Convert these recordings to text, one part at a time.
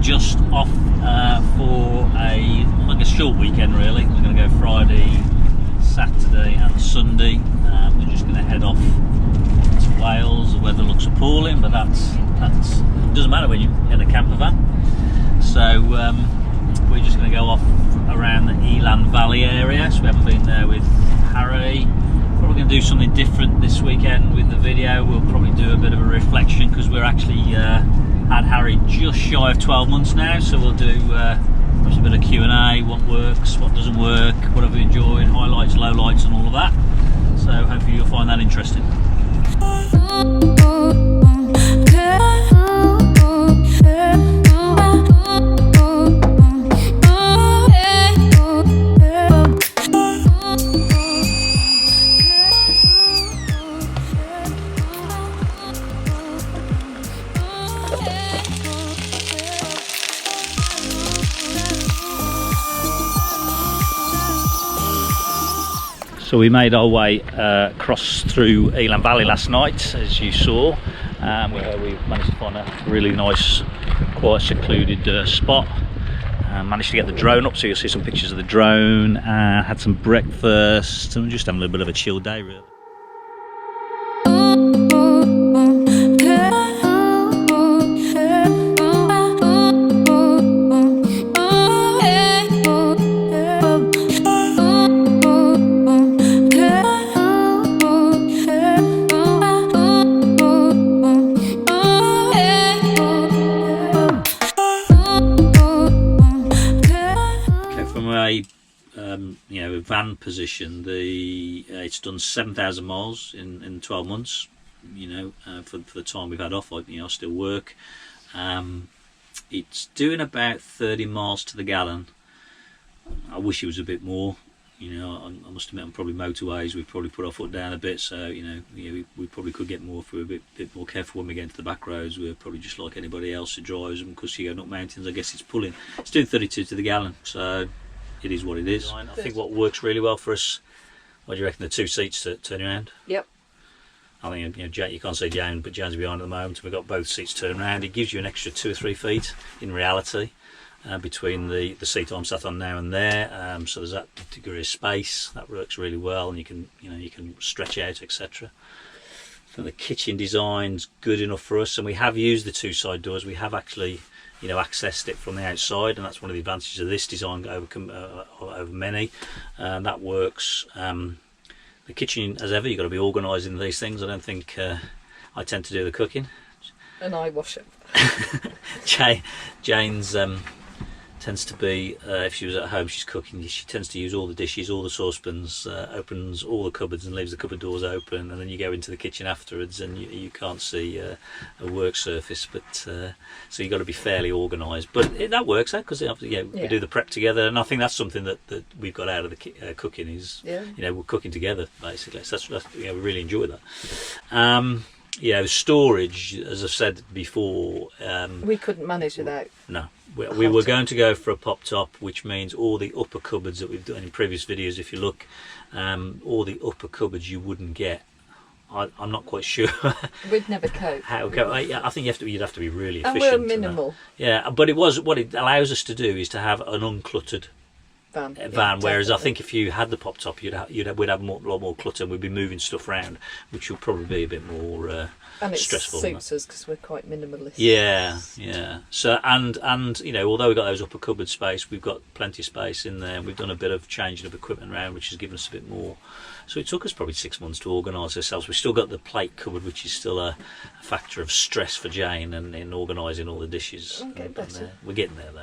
just off for like a short weekend really. We're going to go Friday, Saturday and Sunday. We're just going to head off to Wales. The weather looks appalling, but that's doesn't matter when you're in a camper van. So we're just going to go off around the Elan Valley area. So we haven't been there with Harry. Probably going to do something different this weekend with the video. We'll probably do a bit of a reflection because we're actually had Harry just shy of 12 months now. So we'll do perhaps a bit of Q&A, what works, what doesn't work, what have we enjoyed, highlights, lowlights and all of that. So hopefully you'll find that interesting. So we made our way across through Elan Valley last night, as you saw, where we managed to find a really nice, quite secluded spot. Managed to get the drone up, so you'll see some pictures of the drone. Had some breakfast, and just having a little bit of a chill day, really. Van position, it's done 7,000 miles in 12 months. For the time we've had off, I still work. It's doing about 30 miles to the gallon. I wish it was a bit more. I must admit, on probably motorways we've probably put our foot down a bit. So we probably could get more if we were a bit more careful when we get into the back roads. We're probably just like anybody else who drives them, because you're going up mountains. I guess it's doing 32 to the gallon. So it is what it is. I think what works really well for us, what do you reckon, the two seats to turn around? Yep. I think you can't see Jane, but Jane's behind at the moment. We've got both seats turned around. It gives you an extra 2 or 3 feet in reality between the seat I'm sat on now and there. So there's that degree of space that works really well, and you can stretch out, etc. So the kitchen design's good enough for us, and we have used the 2 side doors. We have actually accessed it from the outside, and that's one of the advantages of this design over many. That works. The kitchen, as ever, you've got to be organising these things. I don't think I tend to do the cooking. And I wash it. Jane's tends to be, if she was at home, she's cooking, she tends to use all the dishes, all the saucepans, opens all the cupboards and leaves the cupboard doors open, and then you go into the kitchen afterwards and you can't see a work surface, but so you've got to be fairly organised. But that works out, because we do the prep together, and I think that's something that we've got out of the cooking is, we're cooking together basically. So that's we really enjoy that. Storage, as I've said before, we couldn't manage without. No, we were going to go for a pop top, which means all the upper cupboards that we've done in previous videos, if you look, all the upper cupboards you wouldn't get. I'm not quite sure. We'd never cope. I think you'd have to be really efficient. And we're minimal. But what it allows us to do is to have an uncluttered van, whereas I think if you had the pop top, we'd have a lot more clutter, and we'd be moving stuff around, which would probably be a bit more stressful. And it suits us because we're quite minimalist. Yeah. So and although we've got those upper cupboard space, we've got plenty of space in there. We've done a bit of changing of equipment around, which has given us a bit more. So it took us probably 6 months to organise ourselves. We've still got the plate cupboard, which is still a factor of stress for Jane, and in organising all the dishes. We're getting there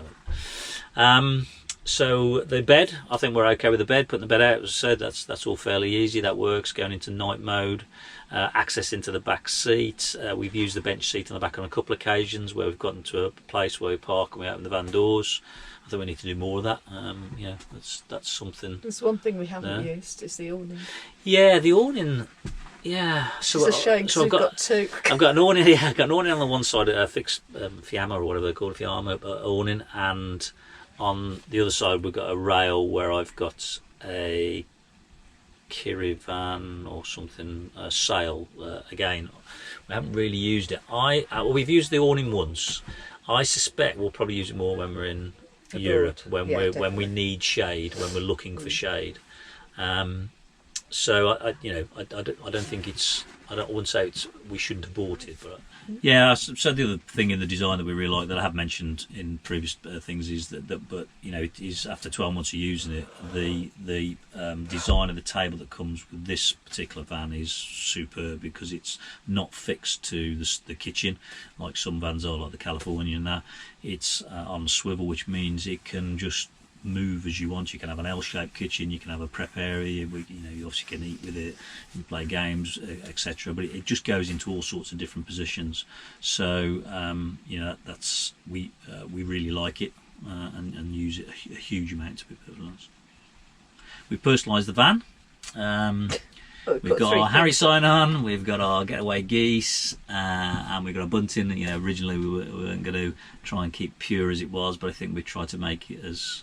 though. So the bed, I think we're okay with the bed. Putting the bed out, as I said, that's all fairly easy. That works. Going into night mode, access into the back seat. We've used the bench seat on the back on a couple of occasions where we've gotten to a place where we park and we open the van doors. I think we need to do more of that. That's something. There's one thing we haven't used, is the awning. Yeah, the awning. Yeah, so it's a shame, so I've got 2. I've got an awning. Yeah, I've got an awning on the one side, a fixed fiamma or whatever they call it, fiamma awning, and on the other side we've got a rail where I've got a Campervan or something, sail. Again, we haven't really used it. We've used the awning once. I suspect we'll probably use it more when we're in Europe, when we need shade, when we're looking for shade. So I don't think it's. I wouldn't say we shouldn't have bought it, but yeah. So the other thing in the design that we really like, that I have mentioned in previous things, is that but it is, after 12 months of using it, the design of the table that comes with this particular van is superb, because it's not fixed to the kitchen like some vans are, like the California and that. It's on swivel, which means it can just move as you want. You can have an L-shaped kitchen, you can have a prep area, you obviously can eat with it, you can play games, etc. But it just goes into all sorts of different positions. So that's we really like it and use it a huge amount, to be perfectly honest. We've personalised the van. We've got our Harry sign on, we've got our Getaway Geese, and we've got our bunting. Originally we weren't going to try and keep pure as it was, but I think we tried to make it as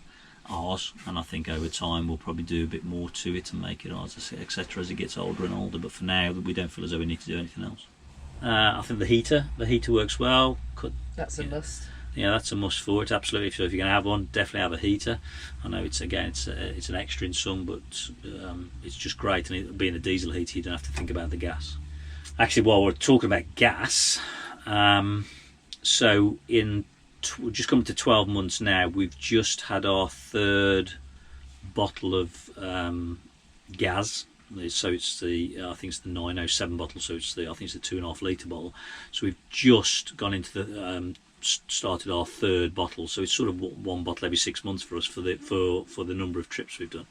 ours, and I think over time we'll probably do a bit more to it and make it ours, etc., as it gets older and older. But for now, we don't feel as though we need to do anything else. I think the heater works well. That's a must. Yeah, that's a must for it, absolutely. So if you're going to have one, definitely have a heater. I know it's an extra in some, but it's just great. And being a diesel heater, you don't have to think about the gas. Actually, while we're talking about gas, so we're just coming to 12 months now. We've just had our third bottle of gas. So it's I think it's the 907 bottle. So I think it's the 2.5 litre bottle. So we've just gone into the started our third bottle. So it's sort of one bottle every 6 months for us for the number of trips we've done.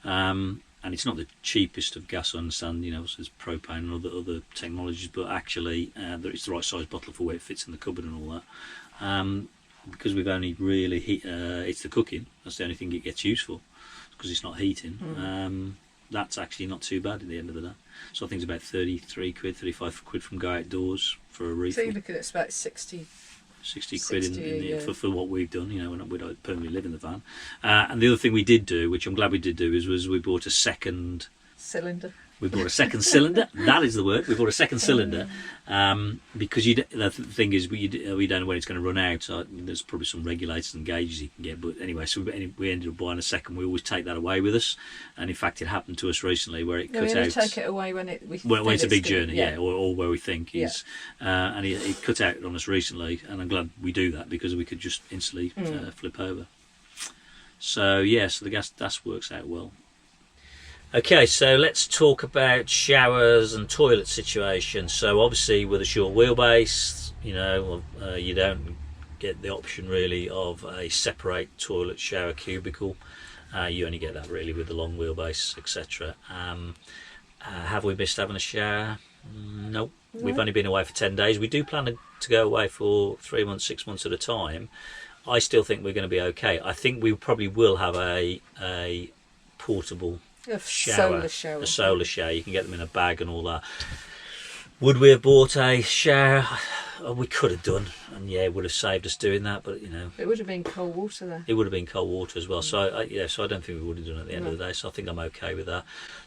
And it's not the cheapest of gas, I understand. There's propane and other technologies, but actually it's the right size bottle for where it fits in the cupboard and all that. Because we've only really it's the cooking, that's the only thing it gets used for, because it's not heating. That's actually not too bad at the end of the day. So I think it's about 33 quid, 35 quid from Go Outdoors for a refill. So you're looking at about 60 quid for what we've done. We don't permanently live in the van. And the other thing we did do, which I'm glad we did do, was we bought a second cylinder. We bought a second cylinder. That is the word. We bought a second cylinder because the thing is we don't know when it's going to run out. So there's probably some regulators and gauges you can get. But anyway, so we ended up buying a second. We always take that away with us. And in fact, it happened to us recently where it cut out. We take it away when it's a big journey, or where we think is. And it cut out on us recently, and I'm glad we do that, because we could just instantly flip over. So so the gas works out well. Okay, so let's talk about showers and toilet situation. So obviously with a short wheelbase, you don't get the option really of a separate toilet shower cubicle. You only get that really with the long wheelbase, etc. Have we missed having a shower? Nope. We've only been away for 10 days. We do plan to go away for 3 months, 6 months at a time. I still think we're going to be okay. I think we probably will have a portable solar shower. You can get them in a bag and all that. Would we have bought a shower? We could have done, and it would have saved us doing that. But it would have been cold water there. It would have been cold water as well. So I don't think we would have done it at the end of the day. So I think I'm okay with that.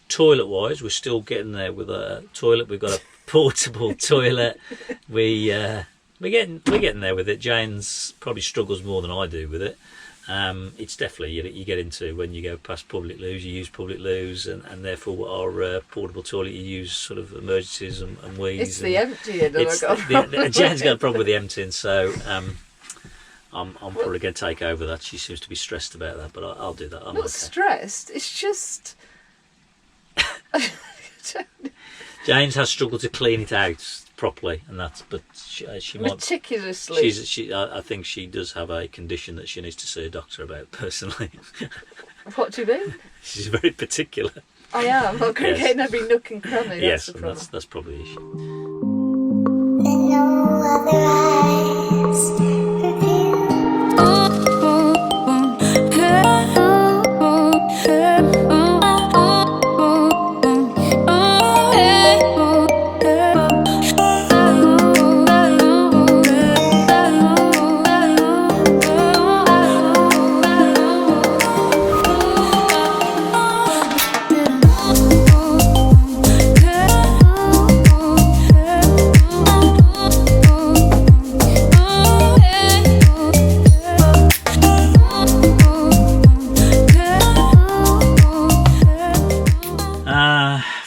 Toilet wise, we're still getting there with a toilet. We've got a portable toilet. We're getting there with it. Jane's probably struggles more than I do with it. It's definitely you get into when you go past public loos, you use public loos, and therefore our portable toilet you use sort of emergencies and wees. It's the emptying that I've got a problem. Jane's got a problem with the emptying, so I'm probably going to take over that. She seems to be stressed about that, but I'll do that. I'm not okay. Stressed. It's just James has struggled to clean it out properly, and she might meticulously. I think she does have a condition that she needs to see a doctor about personally. What do you mean? She's very particular. I am. I'm going to get in every nook and cranny. Yes, and that's probably the issue.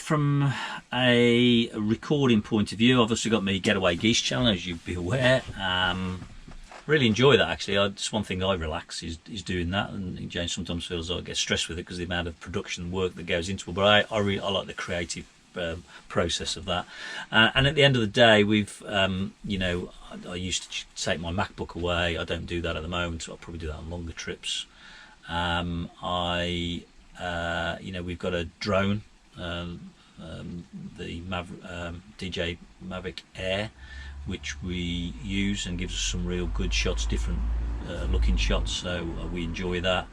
from a recording point of view, I've also got my Getaway Geese channel, as you'd be aware. Really enjoy that, actually. It's one thing I relax is doing that, and Jane sometimes feels I get stressed with it because of the amount of production work that goes into it, but I like the creative process of that. And at the end of the day, we've you know, I used to take my MacBook away. I don't do that at the moment, so I'll probably do that on longer trips. You know, we've got a drone, the DJ Mavic Air, which we use and gives us some real good shots, different looking shots, so we enjoy that.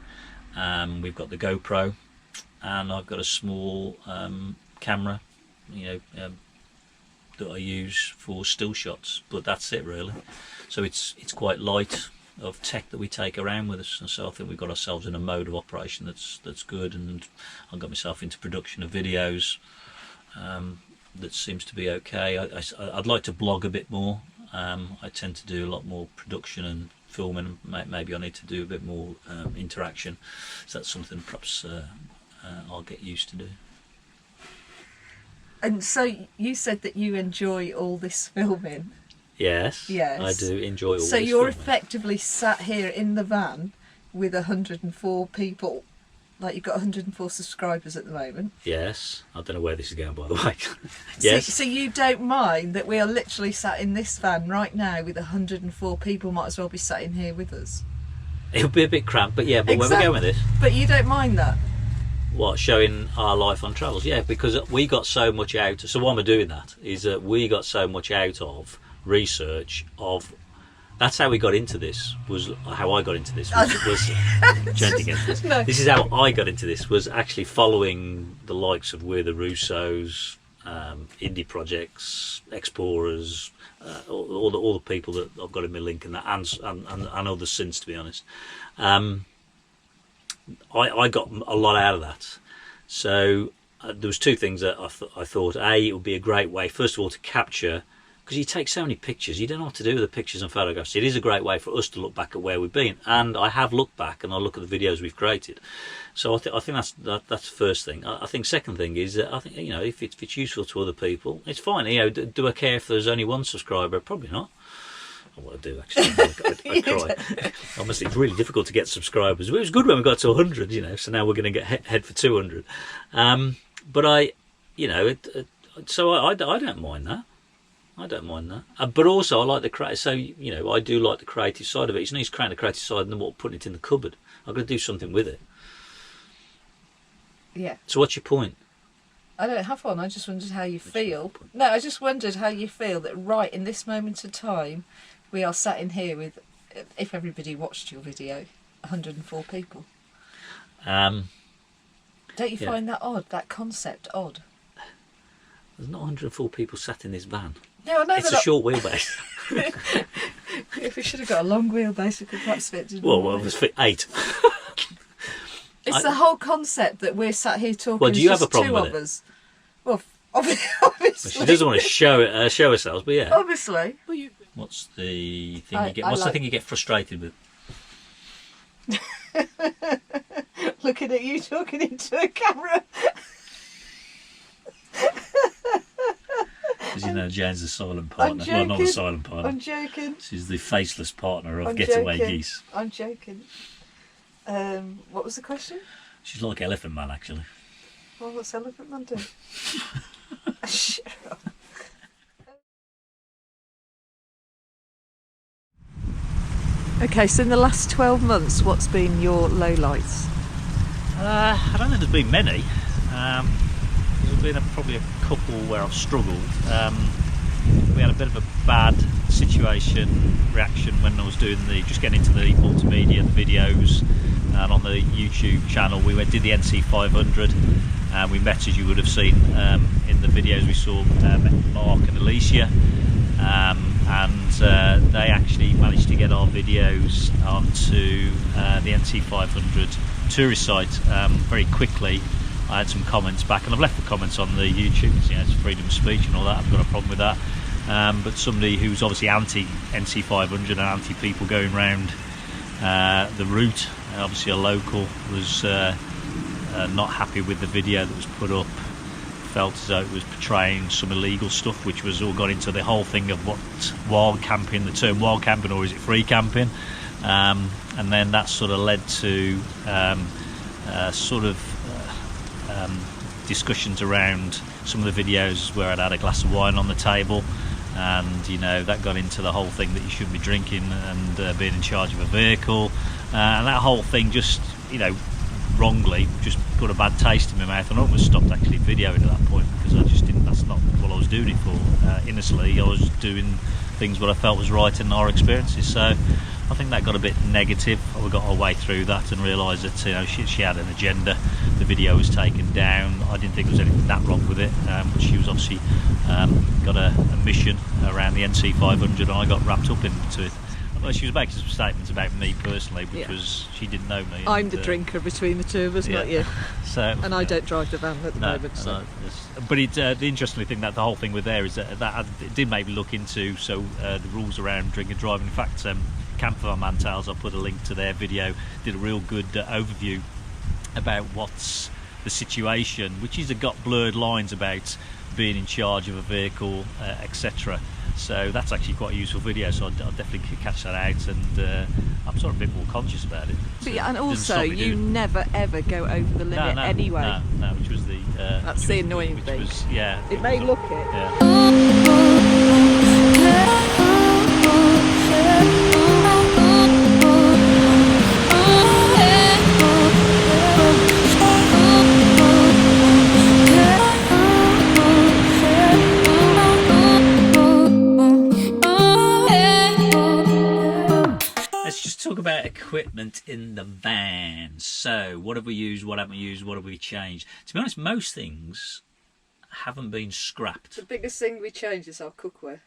We've got the GoPro, and I've got a small camera, you know, that I use for still shots, but that's it really. So it's quite light of tech that we take around with us, and so I think we've got ourselves in a mode of operation that's good, and I got myself into production of videos. That seems to be okay. I'd like to blog a bit more. I tend to do a lot more production and filming. Maybe I need to do a bit more interaction. So that's something perhaps I'll get used to do. And so you said that you enjoy all this filming. Yes, I do enjoy all this. So you're filming. effectively sat here in the van with 104 people. Like, you've got 104 subscribers at the moment. Yes, I don't know where this is going, by the way. Yes. So you don't mind that we are literally sat in this van right now with 104 people? Might as well be sat in here with us. It'll be a bit cramped, but yeah. But exactly. Where we're going with this? But you don't mind that? What, showing our life on travels? Yeah, because we got so much out. So why we're doing that is that we got so much out of research of. That's how we got into this. Was how I got into this. Was this. No. This is how I got into this. Was actually following the likes of We're the Russos, indie projects, explorers, all the people that I've got in my link, and that, and others since, to be honest. I got a lot out of that. So there was two things that I thought. A, it would be a great way, first of all, to capture. Because you take so many pictures, you don't know what to do with the pictures and photographs. It is a great way for us to look back at where we've been, and I have looked back and I look at the videos we've created. So I think that's the first thing. I think second thing is that I think, you know, if it's useful to other people, it's fine. You know, do I care if there's only one subscriber? Probably not. What I do actually, I cry. Honestly, it's really difficult to get subscribers. It was good when we got to 100, you know. So now we're going to get head for 200. But you know, so I don't mind that. I don't mind that, but also I like the creative. So you know, I do like the creative side of it. It's nice creating the creative side and then putting it in the cupboard. I've got to do something with it. Yeah. So what's your point? I don't have one. I just wondered how you feel. No, I just wondered how you feel that right in this moment of time, we are sat in here with, if everybody watched your video, 104 people. Don't you find that odd? That concept odd? There's not 104 people sat in this van. No, I know. It's a short wheelbase. If we should have got a long wheelbase, we could perhaps fit. Well, it was fit 8. It's the whole concept that we're sat here talking. Well, do you have a problem with it? Us. Well, obviously. She doesn't want to show herself, but yeah. Obviously. Well, what's the thing you get? What's the thing you get frustrated with? Looking at you talking into a camera. As you know, Jane's the silent partner. Well, not the silent partner. I'm joking. She's the faceless partner of Getaway Geese. I'm joking. What was the question? She's like Elephant Man, actually. Well, what's Elephant Man do? Shut up. Okay, so in the last 12 months, what's been your lowlights? I don't think there's been many. There's been probably a couple where I've struggled. We had a bit of a bad reaction when I was doing just getting into the multimedia, the videos, and on the YouTube channel we did the NC 500, and we met, as you would have seen in the videos we saw, Mark and Alicia, and they actually managed to get our videos onto the NC 500 tourist site very quickly. I had some comments back, and I've left the comments on the YouTube. You know, it's freedom of speech and all that. I've got a problem with that. But somebody who's obviously anti NC 500 and anti people going round the route, obviously a local, was not happy with the video that was put up felt as though it was portraying some illegal stuff, which was all got into the whole thing of what wild camping, the term wild camping, or is it free camping? And then that sort of led to discussions around some of the videos where I'd had a glass of wine on the table, and you know, that got into the whole thing that you shouldn't be drinking and being in charge of a vehicle, and that whole thing just, you know, wrongly just put a bad taste in my mouth, and I almost stopped actually videoing at that point, because I just didn't, that's not what I was doing it for. Innocently I was doing things what I felt was right in our experiences. So I think that got a bit negative. We got our way through that and realised that, you know, she had an agenda. The video was taken down. I didn't think there was anything that wrong with it, but she was obviously got a mission around the NC500, and I got wrapped up into it. Well, she was making some statements about me personally, because she didn't know me. I'm the drinker between the two of us, not you. So, and I don't drive the van at the moment. So. But the interesting thing that the whole thing with there is that it did make me look into the rules around drink and driving. In fact, Campervan Tales, I'll put a link to their video, did a real good overview about what's the situation, which is got blurred lines about being in charge of a vehicle, etc. So that's actually quite a useful video, so I'll definitely catch that out, and I'm sort of a bit more conscious about it. But yeah, and also you never ever go over the limit anyway. No, which was the... that's the annoying thing. It may look it. Yeah. Talk about equipment in the van. So what have we used, what haven't we used, what have we changed? To be honest, most things haven't been scrapped. The biggest thing we changed is our cookware.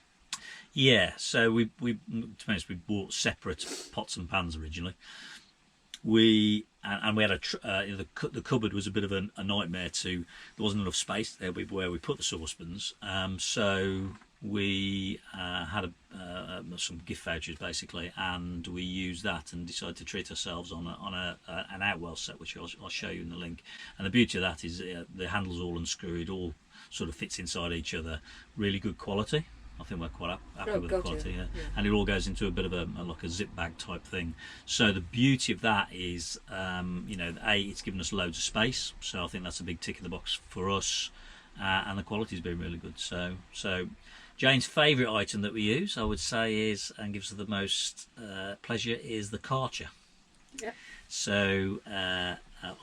Yeah, so to be honest, we bought separate pots and pans originally. We had the cupboard was a bit of a nightmare. There wasn't enough space there where we put the saucepans, so we had some gift vouchers basically, and we used that and decided to treat ourselves on an outwell set, which I'll show you in the link. And the beauty of that is the handle's all unscrewed, all sort of fits inside each other, really good quality. I think we're quite happy with the quality, yeah. And it all goes into a bit of like a zip bag type thing. So the beauty of that is, you know, it's given us loads of space, so I think that's a big tick in the box for us, and the quality's been really good. So Jane's favourite item that we use, I would say, is, and gives her the most pleasure, is the Karcher. Yeah. So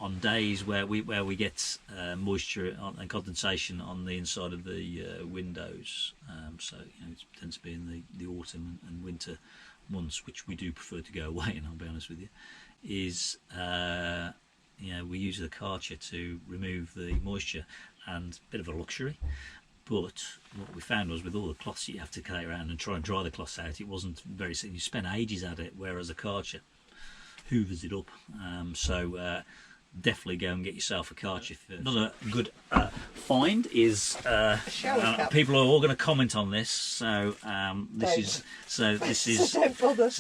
on days where we get moisture and condensation on the inside of the windows, so you know, it tends to be in the autumn and winter months, which we do prefer to go away, and I'll be honest with you, is you know, we use the Karcher to remove the moisture, and a bit of a luxury. But what we found was, with all the cloths you have to carry around and try and dry the cloths out, it wasn't very, you spend ages at it, whereas a Karcher hoovers it up. So definitely go and get yourself a Karcher. Another good find is people are all going to comment on this, so this is don't bother.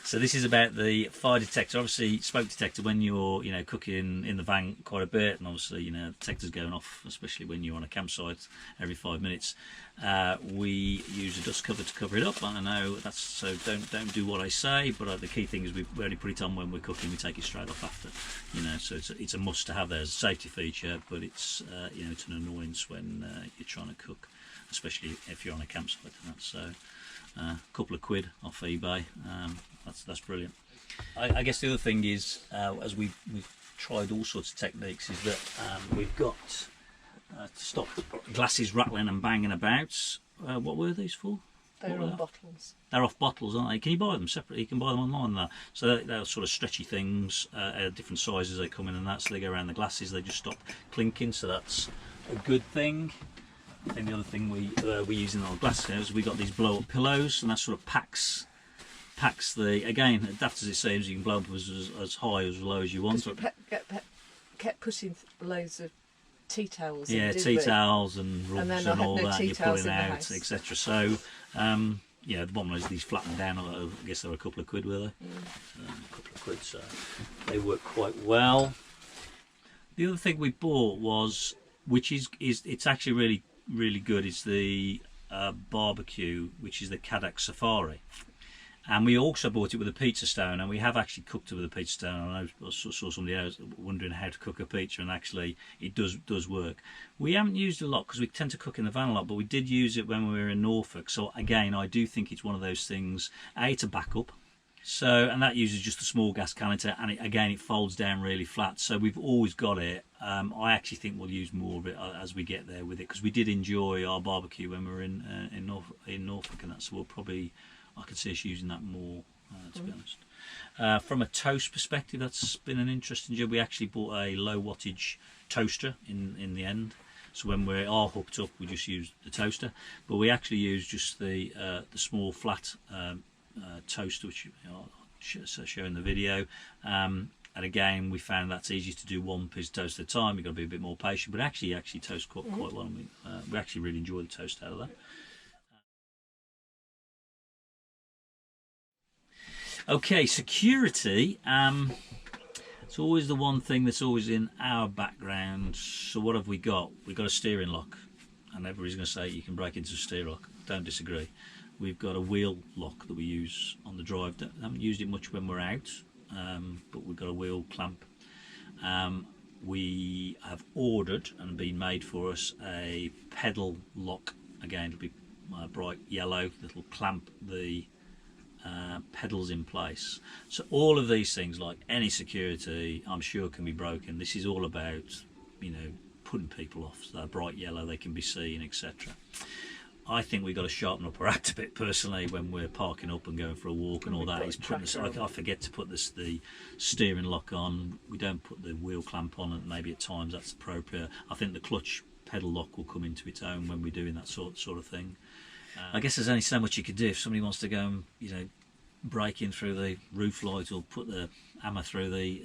So this is about the fire detector, obviously smoke detector when you're, you know, cooking in the van quite a bit, and obviously, you know, detectors going off, especially when you're on a campsite every 5 minutes. We use a dust cover to cover it up. I know that's, so don't do what I say, but the key thing is we only put it on when we're cooking. We take it straight off after, you know. So it's a must to have there as a safety feature, but it's you know, it's an annoyance when you're trying to cook, especially if you're on a campsite and that. So a couple of quid off eBay. That's brilliant. I guess the other thing is, as we've tried all sorts of techniques, is that we've got to stop glasses rattling and banging about. What were these for? They're on bottles. They're off bottles, aren't they? Can you buy them separately? You can buy them online now. So they're sort of stretchy things, different sizes they come in and that, so they go around the glasses, they just stop clinking, so that's a good thing. I think the other thing we use in our glasses, we got these blow up pillows, and that sort of packs the, again, daft as it seems, you can blow up as high or as low as you want. We kept putting loads of tea towels in, yeah, tea towels and rugs and all that, you're pulling out, etc. So yeah, the bottom is these flattened down. I guess they were a couple of quid, were they? A couple of quid, so they work quite well. The other thing we bought was which is it's actually really good. It's the barbecue, which is the Kadak Safari. And we also bought it with a pizza stone, and we have actually cooked it with a pizza stone. I saw somebody else wondering how to cook a pizza, and actually it does work. We haven't used it a lot because we tend to cook in the van a lot, but we did use it when we were in Norfolk. So again, I do think it's one of those things, to backup. So, and that uses just a small gas canister, and it folds down really flat. So we've always got it. I actually think we'll use more of it as we get there with it, because we did enjoy our barbecue when we were in Norfolk, and that's I could see us using that more, to be honest. From a toast perspective, that's been an interesting job. We actually bought a low wattage toaster in the end. So when we are hooked up, we just use the toaster. But we actually use just the small flat toaster, which I'll show in the video. And again, we found that's easy to do one piece of toast at a time. You've got to be a bit more patient, but actually toast quite well. And we actually really enjoy the toast out of that. Okay, security. It's always the one thing that's always in our background. So what have we got? We've got a steering lock, and everybody's going to say you can break into a steering lock. Don't disagree. We've got a wheel lock that we use on the drive. Haven't used it much when we're out, but we've got a wheel clamp. We have ordered and been made for us a pedal lock. Again, it'll be bright yellow. That'll clamp the pedals in place. So all of these things, like any security, I'm sure can be broken. This is all about, putting people off. So they're bright yellow, they can be seen, etc. I think we've got to sharpen up our act a bit personally when we're parking up and going for a walk and all that. I forget to put the steering lock on. We don't put the wheel clamp on, and maybe at times that's appropriate. I think the clutch pedal lock will come into its own when we're doing that sort of thing. I guess there's only so much you could do. If somebody wants to go and break in through the roof light or put the hammer through the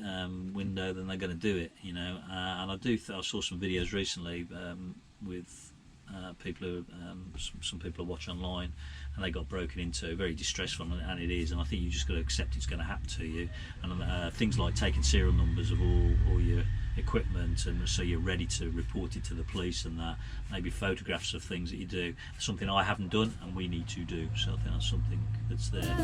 window, then they're going to do it. And I saw some videos recently with people who some people I watch online, and they got broken into. Very distressful, and it is. And I think you just got to accept it's going to happen to you. And things like taking serial numbers of all your equipment, and so you're ready to report it to the police, and that maybe photographs of things that you do. Something I haven't done and we need to do. So I think that's something that's there.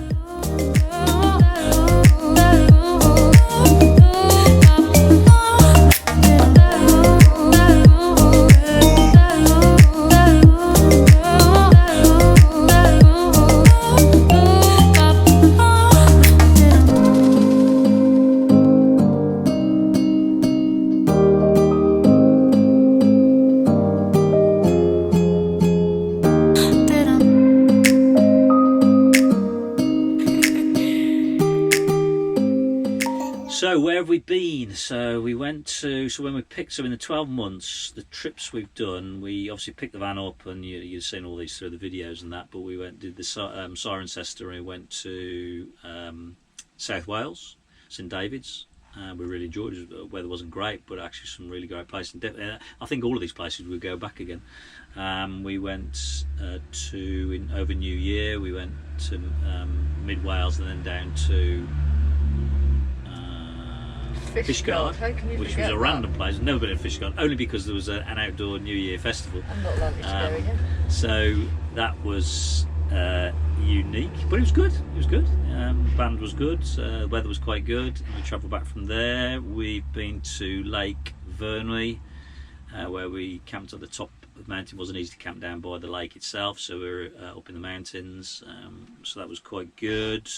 So where have we been? So we went to, when we picked, so in the 12 months, the trips we've done, we obviously picked the van up, and you've seen all these through the videos and that, but we did the Cirencester, and we went to South Wales, St David's. We really enjoyed it. The weather wasn't great, but actually some really great places. I think all of these places we'll go back again. We went over New Year, we went to Mid Wales, and then down to Fishguard, which was a random place. I've never been in Fishguard, only because there was an outdoor New Year festival. I'm not likely to go again. So that was unique, but it was good. It was good. Band was good. Weather was quite good. And we travelled back from there. We've been to Lake Vyrnwy, where we camped at the top of the mountain. It wasn't easy to camp down by the lake itself, so we were up in the mountains. So that was quite good.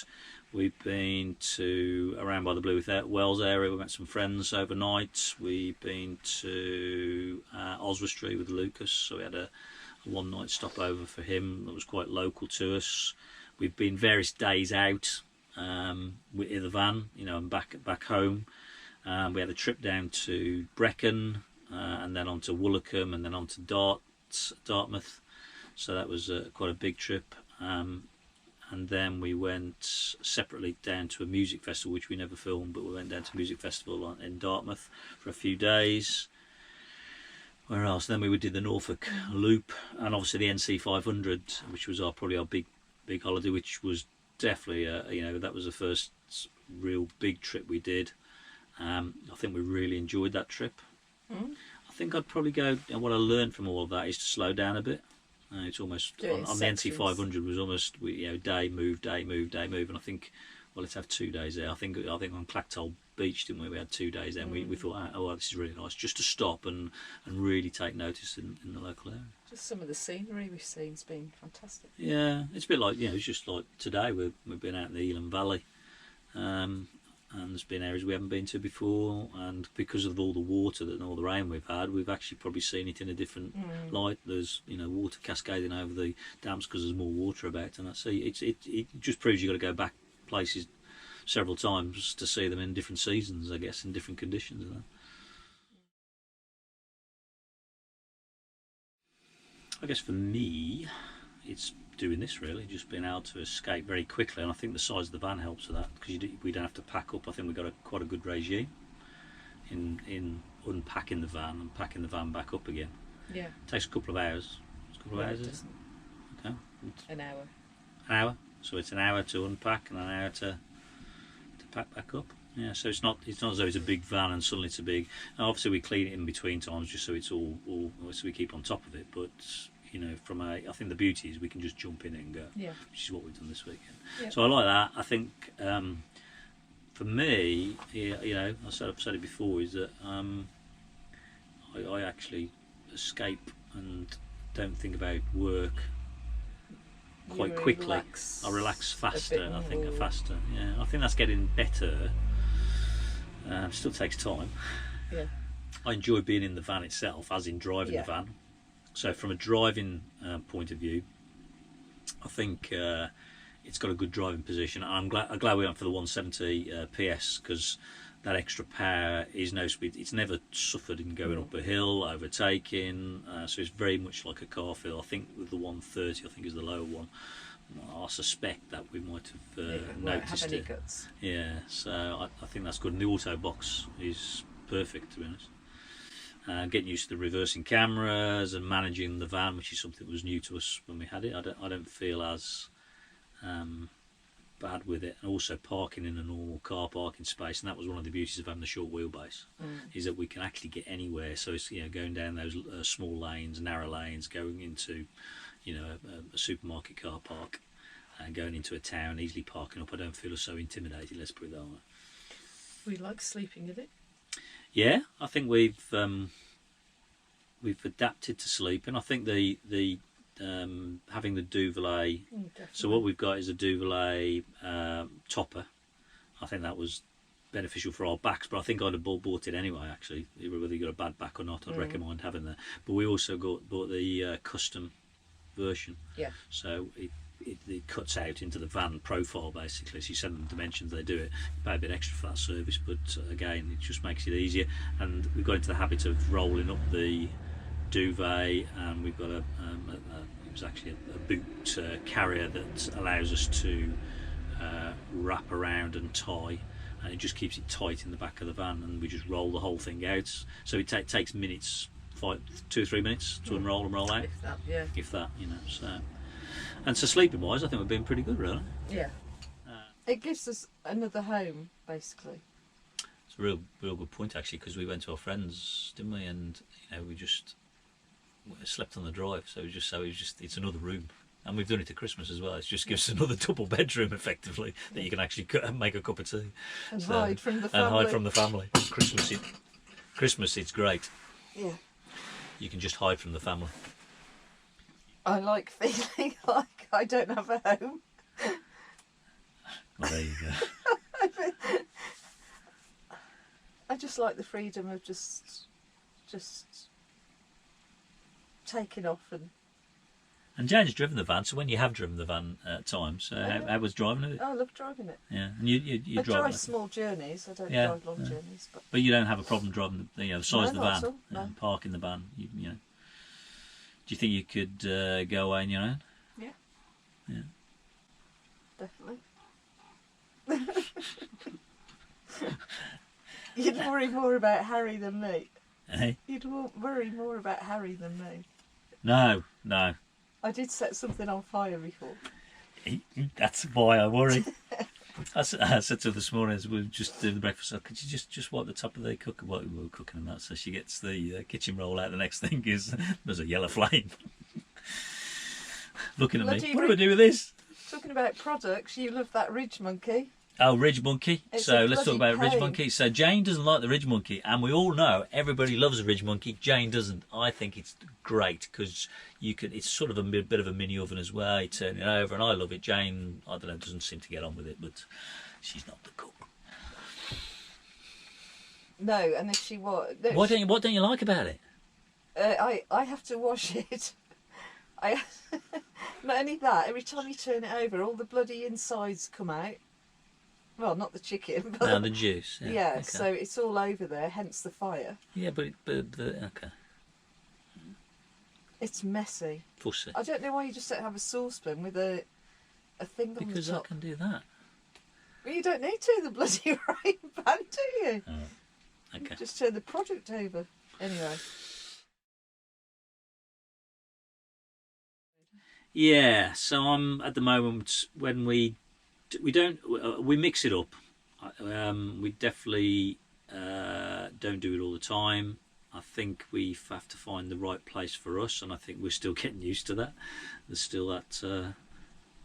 We've been to around by the Blue Wells area. We met some friends overnight. We've been to Oswestry with Lucas, so we had a one-night stopover for him that was quite local to us. We've been various days out in the van, and back home. We had a trip down to Brecon, and then on to Woolacombe, and then on to Dartmouth. So that was quite a big trip. And then we went separately down to a music festival, which we never filmed, but we went down to a music festival in Dartmouth for a few days. Where else? Then we did the Norfolk Loop, and obviously the NC 500, which was probably our big holiday, which was definitely that was the first real big trip we did. I think we really enjoyed that trip. I think I'd probably go. And what I learned from all of that is to slow down a bit. It's almost Do it in on the sections. NC500 was almost day move, day move, day move, and I think let's have 2 days there. I think on Clactol Beach, didn't we? We had 2 days there. And we thought, oh, this is really nice, just to stop and really take notice in the local area. Just some of the scenery we've seen's been fantastic. Yeah, it's a bit like it's just like today we've been out in the Elan Valley, and there's been areas we haven't been to before, and because of all the water and all the rain we've had, we've actually probably seen it in a different light. There's water cascading over the dams because there's more water about, and it just proves you've got to go back places several times to see them in different seasons, I guess, in different conditions. I guess for me, it's doing this really, just being able to escape very quickly, and I think the size of the van helps with that because we don't have to pack up. I think we've got quite a good regime in unpacking the van and packing the van back up again. Yeah, it takes a couple of hours. It's a couple of hours, is it? Okay. An hour. An hour. So it's an hour to unpack and an hour to pack back up. Yeah, so it's not as though it's a big van and suddenly it's a big. And obviously we clean it in between times just so it's all so we keep on top of it. But I think the beauty is we can just jump in it and go. Yeah. Which is what we've done this weekend. Yeah. So I like that. I think for me, I've said it before, is that I actually escape and don't think about work quite quickly. I relax faster. I think faster. Yeah, I think that's getting better. Still takes time. Yeah. I enjoy being in the van itself, as in driving the van. So from a driving point of view, I think it's got a good driving position. I'm glad we went for the 170 PS because that extra power is no speed. It's never suffered in going up a hill, overtaking. So it's very much like a car feel. I think with the 130, I think is the lower one. I suspect that we might have noticed it. Guts. Yeah, so I think that's good. And the auto box is perfect, to be honest. Getting used to the reversing cameras and managing the van, which is something that was new to us when we had it. I don't feel as bad with it. And also parking in a normal car parking space, and that was one of the beauties of having the short wheelbase, is that we can actually get anywhere. So it's going down those small lanes, narrow lanes, going into a supermarket car park and going into a town, easily parking up. I don't feel so intimidated, let's put it that way. We like sleeping in it. Yeah, I think we've adapted to sleeping. I think the having the Duvalet. So what we've got is a Duvalet topper. I think that was beneficial for our backs, but I think I'd have bought it anyway. Actually, whether you got a bad back or not, I'd recommend having that. But we also bought the custom version. Yeah. So it cuts out into the van profile basically. So you send them dimensions, they do it. You pay a bit extra for that service, but again, it just makes it easier. And we've got into the habit of rolling up the duvet, and we've got it was actually a boot carrier that allows us to wrap around and tie, and it just keeps it tight in the back of the van, and we just roll the whole thing out. So it takes minutes, 2 or 3 minutes to unroll and roll out. If that, So, and so sleeping wise, I think we've been pretty good, really. Yeah. It gives us another home, basically. It's a real good point actually, because we went to our friends, didn't we? And we just slept on the drive, so it's another room. And we've done it to Christmas as well. It just gives us another double bedroom, effectively, that you can actually make a cup of tea and hide from the family. And hide from the family. Christmas, it's great. Yeah. You can just hide from the family. I like feeling like I don't have a home. Well, there you go. I just like the freedom of just taking off And Jane's driven the van, so when you have driven the van at times, how was driving it? I love driving it. Yeah, and you drive small journeys. I don't drive long journeys, but you don't have a problem driving the size of the van, parking the van. Do you think you could go away on your own? Yeah. Yeah. Definitely. You'd worry more about Harry than me. Hey? You'd worry more about Harry than me. No. I did set something on fire before. That's why I worry. I said to her this morning as we were just doing the breakfast, so could you just wipe the top of the cooker while we were cooking and that, so she gets the kitchen roll out. The next thing is there's a yellow flame. Looking at me. What do we do with this? Talking about products, you love that Ridge Monkey. Oh, Ridge Monkey. It's So a let's talk bloody about Ridge pain. Monkey. So Jane doesn't like the Ridge Monkey, and we all know everybody loves a Ridge Monkey. Jane doesn't. I think it's great because you can. It's sort of a bit of a mini oven as well. You turn it over, and I love it. Jane, I don't know, doesn't seem to get on with it, but she's not the cook. No, and if she was, no, What don't you like about it? I have to wash it. Not only that, every time you turn it over, all the bloody insides come out. Well, not the chicken, but No, the juice. yeah. Okay. So it's all over there, hence the fire. Yeah, but okay. It's messy. Fussy. I don't know why you just don't have a saucepan with a thing on Because the I top. can do that. Well, you don't need to the bloody frying pan, do you? Oh, okay. Just turn the product over. Anyway. Yeah, so I'm at the moment when we mix it up. We definitely don't do it all the time. I think we have to find the right place for us, and I think we're still getting used to that. There's still that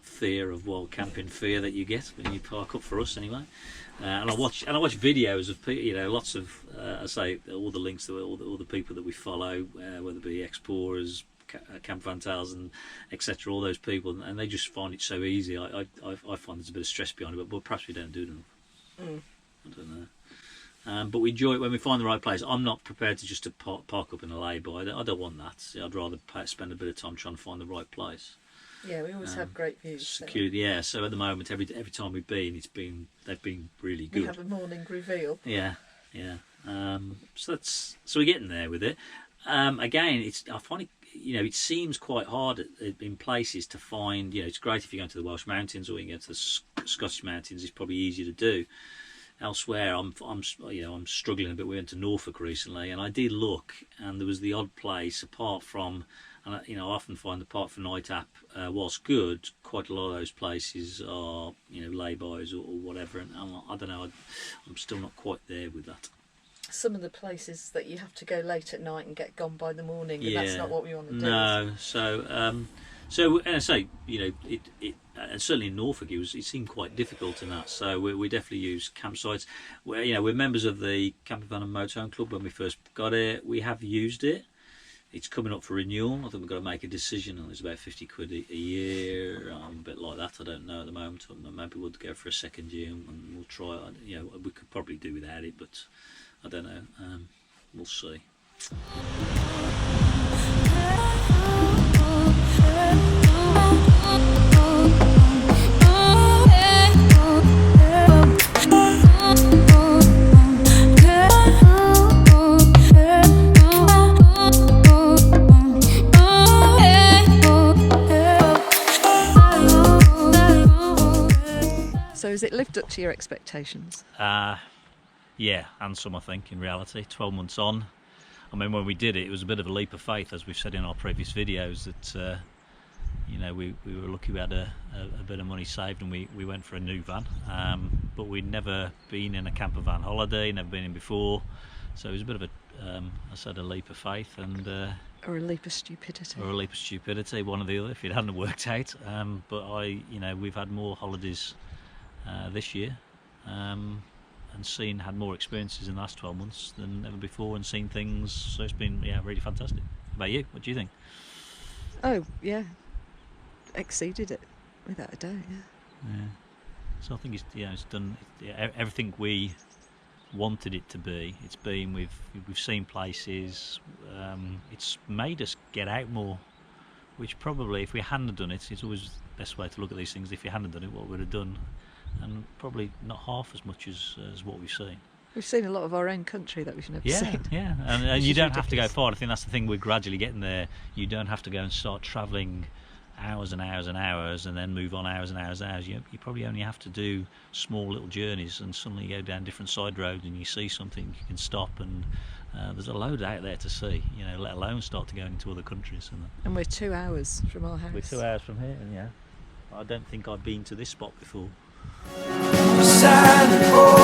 fear of wild camping fear that you get when you park up, for us anyway. And I watch videos of people, you know, lots of I say all the links to all the people that we follow, whether it be explorers, Campervan Tales, and etc. All those people, and they just find it so easy. I find there's a bit of stress behind it, but perhaps we don't do it enough. I don't know. But we enjoy it when we find the right place. I'm not prepared to just to park up in a lay-by. I don't want that. I'd rather spend a bit of time trying to find the right place. Yeah, we always have great views. Security, yeah. So at the moment, every time we've been, they've been really good. We have a morning reveal. Yeah. So we're getting there with it. Again, I find it. You know, it seems quite hard in places to find. You know, it's great if you go to the Welsh mountains or you go to the Scottish mountains. It's probably easier to do. Elsewhere, I'm struggling a bit. We went to Norfolk recently, and I did look, and there was the odd place apart from. And I often find apart from Night App, whilst good, quite a lot of those places are lay-bys or whatever. And I don't know. I'm still not quite there with that. Some of the places that you have to go late at night and get gone by the morning, and Yeah. that's not what we want to do. No, so and I say, and certainly in Norfolk, it seemed quite difficult in that. So we definitely use campsites. We're members of the Campervan and Motorhome Club. When we first got it, we have used it. It's coming up for renewal. I think we've got to make a decision, and it's about 50 quid a year. I'm a bit like that. I don't know at the moment. Maybe we'll go for a second year and we'll try it. We could probably do without it, but I don't know. We'll see. So has it lived up to your expectations? Yeah, and some, I think, in reality. 12 months on. I mean, when we did it, it was a bit of a leap of faith, as we've said in our previous videos, that, we were lucky we had a bit of money saved and we went for a new van. But we'd never been in a camper van holiday, never been in before. So it was a bit of a leap of faith and... Or a leap of stupidity. Or a leap of stupidity, one or the other, if it hadn't worked out. But we've had more holidays this year. And had more experiences in the last 12 months than ever before, and seen things, so it's been really fantastic. How about you? What do you think? Oh yeah, exceeded it without a doubt. Yeah. So I think it's done everything we wanted it to be. It's been we've seen places. It's made us get out more, which probably if we hadn't done it, it's always the best way to look at these things. If we hadn't done it, what we'd have done. And probably not half as much as what we've seen. We've seen a lot of our own country that we've never seen. Yeah, and you don't have to go far. I think that's the thing, we're gradually getting there. You don't have to go and start travelling hours and hours and hours and then move on hours and hours and hours. You probably only have to do small little journeys, and suddenly you go down different side roads and you see something, you can stop, and there's a load out there to see, let alone start to go into other countries. And we're 2 hours from our house. We're 2 hours from here, and I don't think I've been to this spot before. Silent boy.